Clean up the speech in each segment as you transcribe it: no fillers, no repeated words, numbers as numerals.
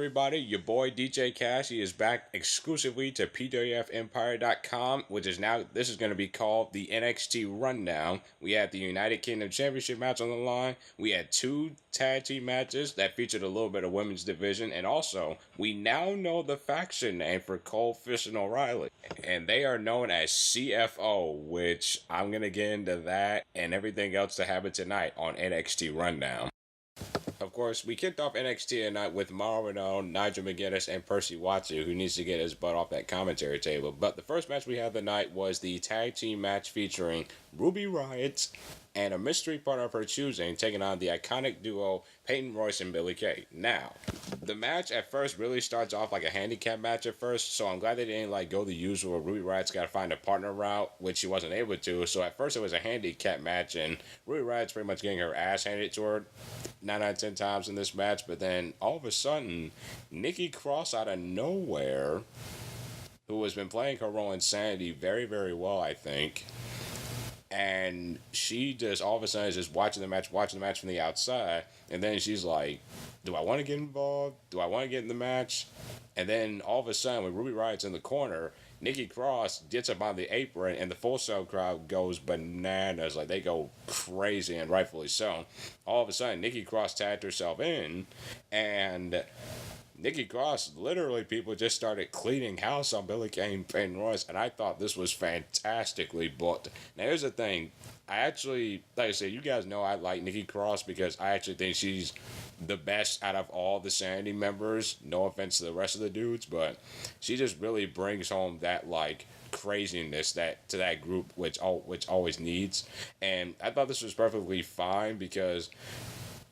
everybody? Your boy DJ Cashy is back exclusively to PWFEmpire.com, which is now, this is going to be called the NXT Rundown. We had the United Kingdom Championship match on the line. We had two tag team matches that featured a little bit of women's division. And also, we now know the faction name for Cole, Fish, and O'Reilly. And they are known as CFO, which I'm going to get into that and everything else to happen tonight on NXT Rundown. Of course, we kicked off NXT tonight with Mauro Ranallo, Nigel McGuinness, and Percy Watson, who needs to get his butt off that commentary table. But the first match we had tonight was the tag team match featuring Ruby Riott and a mystery partner of her choosing, taking on the iconic duo Payton, Royce, and Billie Kay. Now, the match at first really starts off like a handicap match at first, so I'm glad they didn't go the usual Ruby Riott's got to find a partner route, which she wasn't able to. So at first it was a handicap match, and Ruby Riott's pretty much getting her ass handed to her 9 out of 10 times in this match. But then all of a sudden, Nikki Cross out of nowhere, who has been playing her role in Sanity very, very well, I think. And she just all of a sudden is just watching the match from the outside. And then she's like, do I want to get involved? Do I want to get in the match? And then all of a sudden, when Ruby Riott's in the corner, Nikki Cross gets up on the apron and the Full Sail crowd goes bananas. Like, they go crazy, and rightfully so. All of a sudden, Nikki Cross tagged herself in, and Nikki Cross, literally, people just started cleaning house on Billie Kay and Royce, and I thought this was fantastically booked. Now, here's the thing. I actually, like I said, you guys know I like Nikki Cross because I actually think she's the best out of all the Sanity members. No offense to the rest of the dudes, but she just really brings home that, craziness to that group, which always needs. And I thought this was perfectly fine because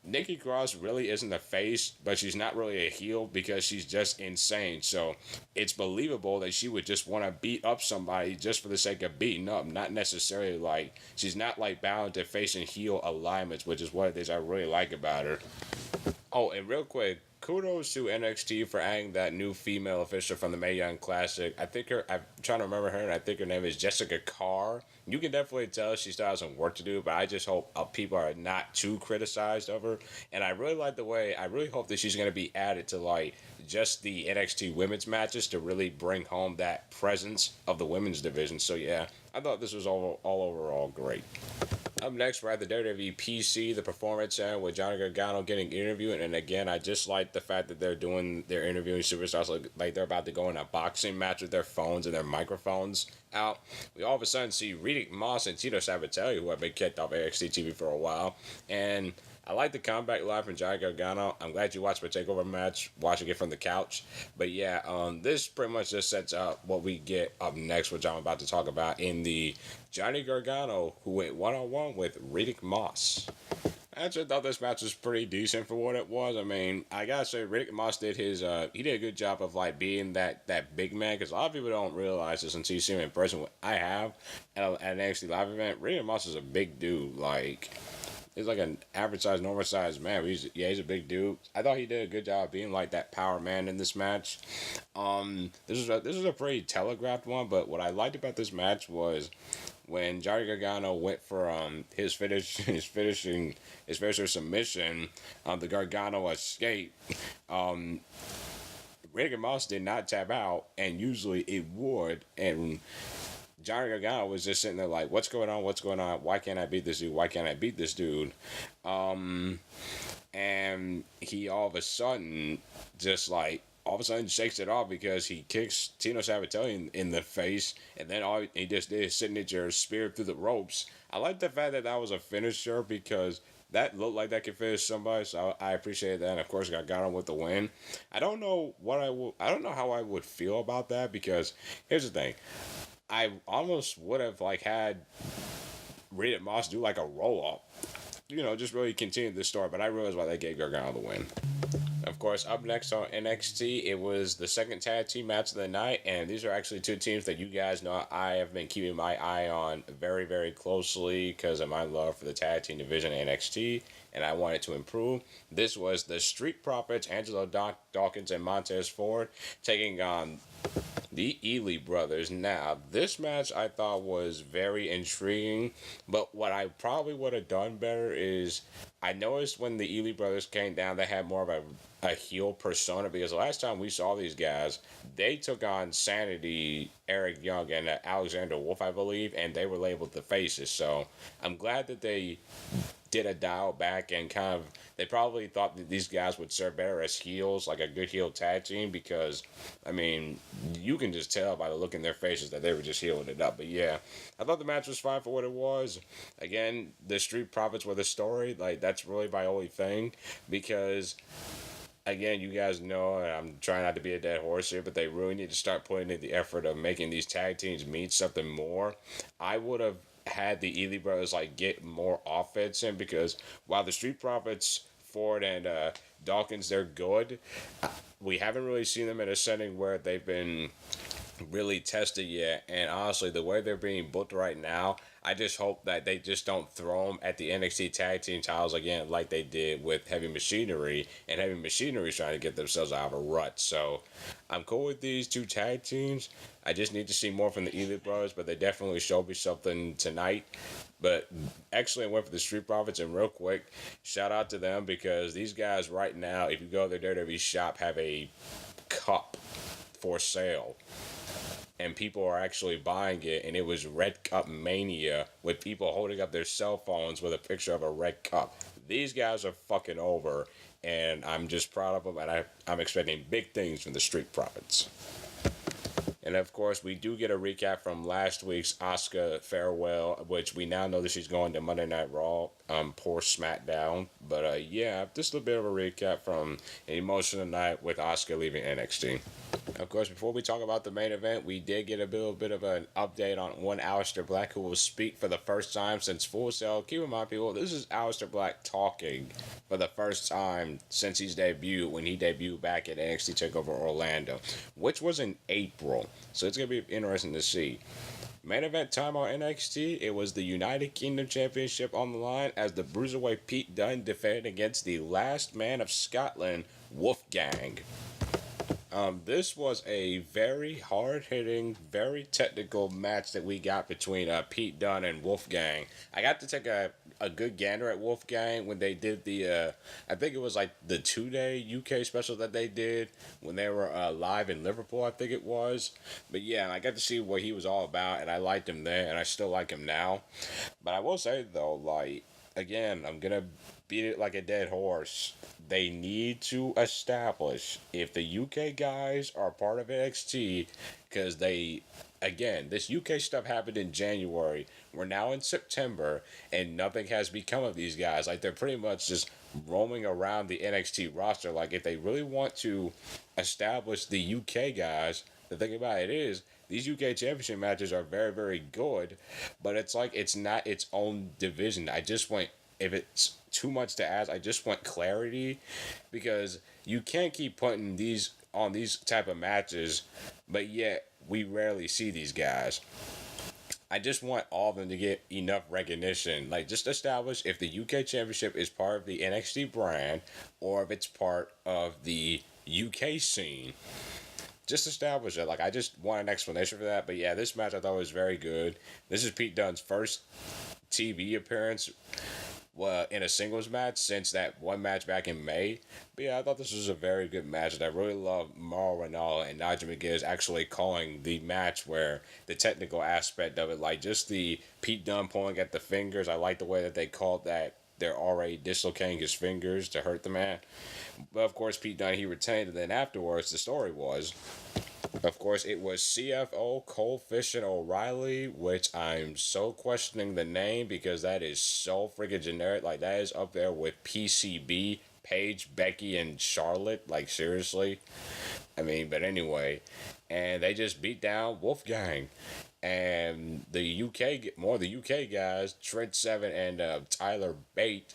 Nikki Cross really isn't a face, but she's not really a heel because she's just insane. So it's believable that she would just want to beat up somebody just for the sake of beating up, not necessarily she's not bound to face and heel alignments, which is what it is I really like about her. Oh, and real quick, kudos to NXT for adding that new female official from the Mae Young Classic. I'm trying to remember her, and I think her name is Jessica Carr. You can definitely tell she still has some work to do, but I just hope people are not too criticized of her. And I really like I really hope that she's going to be added to, just the NXT women's matches to really bring home that presence of the women's division. So, yeah, I thought this was all overall great. Up next, we're at the WWE PC, the Performance Center, with Johnny Gargano getting interviewed. And again, I just like the fact that they're interviewing superstars like they're about to go in a boxing match with their phones and their microphones out. We all of a sudden see Riddick Moss and Tito Sabatelli, who have been kicked off NXT TV for a while. And I like the comeback live from Johnny Gargano. I'm glad you watched my TakeOver match, watching it from the couch. But yeah, this pretty much just sets up what we get up next, which I'm about to talk about in the Johnny Gargano, who went one-on-one with Riddick Moss. I actually thought this match was pretty decent for what it was. I mean, I gotta say, Riddick Moss did he did a good job of being that big man, because a lot of people don't realize this until you see him in person. I have at an NXT live event. Riddick Moss is a big dude, he's like an average size, normal size man. He's a big dude. I thought he did a good job of being that power man in this match. This was a pretty telegraphed one, but what I liked about this match was when Johnny Gargano went for his finisher submission, the Gargano escape. Riddick Moss did not tap out, and usually it would, and Johnny Gargano was just sitting there what's going on? What's going on? Why can't I beat this dude? Why can't I beat this dude? And he all of a sudden shakes it off because he kicks Tino Sabatelli in the face, and then he just did his signature spear through the ropes. I like the fact that was a finisher because that looked like that could finish somebody, so I appreciate that. And of course, Gargano with the win. I don't know how I would feel about that, because here's the thing. I almost would have had Riddick Moss do a roll-up. Just really continue the story, but I realized why they gave Gargano the win. Of course, up next on NXT, it was the second tag team match of the night, and these are actually two teams that you guys know I have been keeping my eye on very, very closely because of my love for the tag team division at NXT, and I wanted to improve. This was the Street Profits, Angelo Dawkins and Montez Ford, taking on the Ely brothers. Now, this match I thought was very intriguing, but what I probably would have done better is I noticed when the Ely brothers came down, they had more of a heel persona because the last time we saw these guys, they took on Sanity, Eric Young, and Alexander Wolf, I believe, and they were labeled the faces. So I'm glad that they did a dial back and kind of they probably thought that these guys would serve better as heels, like a good heel tag team, because I mean you can just tell by the look in their faces that they were just healing it up. But yeah, I thought the match was fine for what it was. Again, the Street Profits were the story. Like that's really my only thing because again, you guys know, and I'm trying not to be a dead horse here, but they really need to start putting in the effort of making these tag teams mean something more. I would have had the Ely brothers like get more offense in because while the Street Profits, Ford and Dawkins, they're good, we haven't really seen them in a setting where they've been really tested yet. And honestly, the way they're being booked right now, I just hope that they just don't throw them at the NXT tag team titles again like they did with Heavy Machinery, and Heavy Machinery is trying to get themselves out of a rut. So I'm cool with these two tag teams. I just need to see more from the Elite Brothers, but they definitely showed me something tonight. But excellent win for the Street Profits, and real quick, shout out to them because these guys right now, if you go to their WWE shop, have a cup for sale. And people are actually buying it, and it was Red Cup Mania with people holding up their cell phones with a picture of a red cup. These guys are fucking over, and I'm just proud of them, and I'm expecting big things from the Street Profits. And of course, we do get a recap from last week's Asuka farewell, which we now know that she's going to Monday Night Raw, poor SmackDown. But yeah, just a bit of a recap from an emotional night with Asuka leaving NXT. Of course, before we talk about the main event, we did get a little bit of an update on one Aleister Black who will speak for the first time since Full Sail. Keep in mind, people, this is Aleister Black talking for the first time since his debut, when he debuted back at NXT TakeOver Orlando, which was in April. So it's going to be interesting to see. Main event time on NXT, it was the United Kingdom Championship on the line as the Bruiserweight Pete Dunne defended against the last man of Scotland, WolfGang. This was a very hard-hitting, very technical match that we got between Pete Dunne and WolfGang. I got to take a good gander at WolfGang when they did the, I think it was like the 2-day UK special that they did when they were live in Liverpool, I think it was. But yeah, I got to see what he was all about, and I liked him then, and I still like him now. But I will say, though, like, again, I'm going to beat it like a dead horse. They need to establish if the UK guys are part of NXT, because again, this UK stuff happened in January. We're now in September, and nothing has become of these guys. Like, they're pretty much just roaming around the NXT roster. Like, if they really want to establish the UK guys, the thing about it is, these UK championship matches are very, very good, but it's like it's not its own division. I just want, if it's too much to ask, I just want clarity, because you can't keep putting these on these type of matches, but yet we rarely see these guys. I just want all of them to get enough recognition. Like, just establish if the UK Championship is part of the NXT brand or if it's part of the UK scene. Just establish it. Like, I just want an explanation for that. But yeah, this match I thought was very good. This is Pete Dunne's first TV appearance in a singles match since that one match back in May. But yeah, I thought this was a very good match, and I really love Mauro Ranallo and Nigel McGuinness actually calling the match, where the technical aspect of it, like just the Pete Dunne pulling at the fingers. I like the way that they called that they're already dislocating his fingers to hurt the man. But of course, Pete Dunne, he retained, and then afterwards, the story was, of course, it was CFO, Coldfish, and O'Reilly, which I'm so questioning the name because that is so freaking generic. Like, that is up there with PCB, Paige, Becky, and Charlotte. Like, seriously. I mean, but anyway. And they just beat down WolfGang. And the UK guys, Trent Seven and Tyler Bate.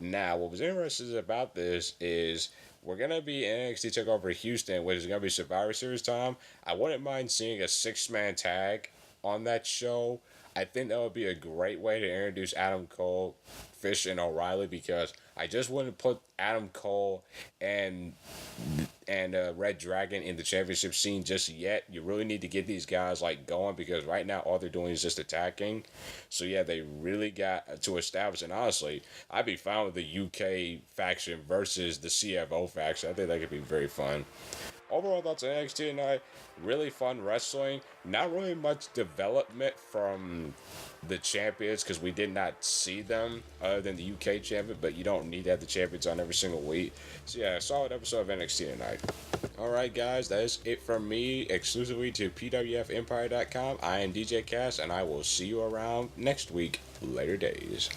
Now, what was interesting about this is we're going to be in NXT TakeOver Houston, which is going to be Survivor Series time. I wouldn't mind seeing a 6-man tag on that show. I think that would be a great way to introduce Adam Cole, Fish, and O'Reilly, because I just wouldn't put Adam Cole and and Red Dragon in the championship scene just yet. You really need to get these guys like going, because right now all they're doing is just attacking. So yeah, they really got to establish. And honestly, I'd be fine with the UK faction versus the CFO faction. I think that could be very fun. Overall thoughts on NXT tonight: really fun wrestling. Not really much development from the champions, because we did not see them other than the UK champion, but you don't need to have the champions on every single week. So yeah, solid episode of NXT tonight. Alright guys, that is it from me, exclusively to PWFEmpire.com. I am DJ Cass, and I will see you around next week. Later days.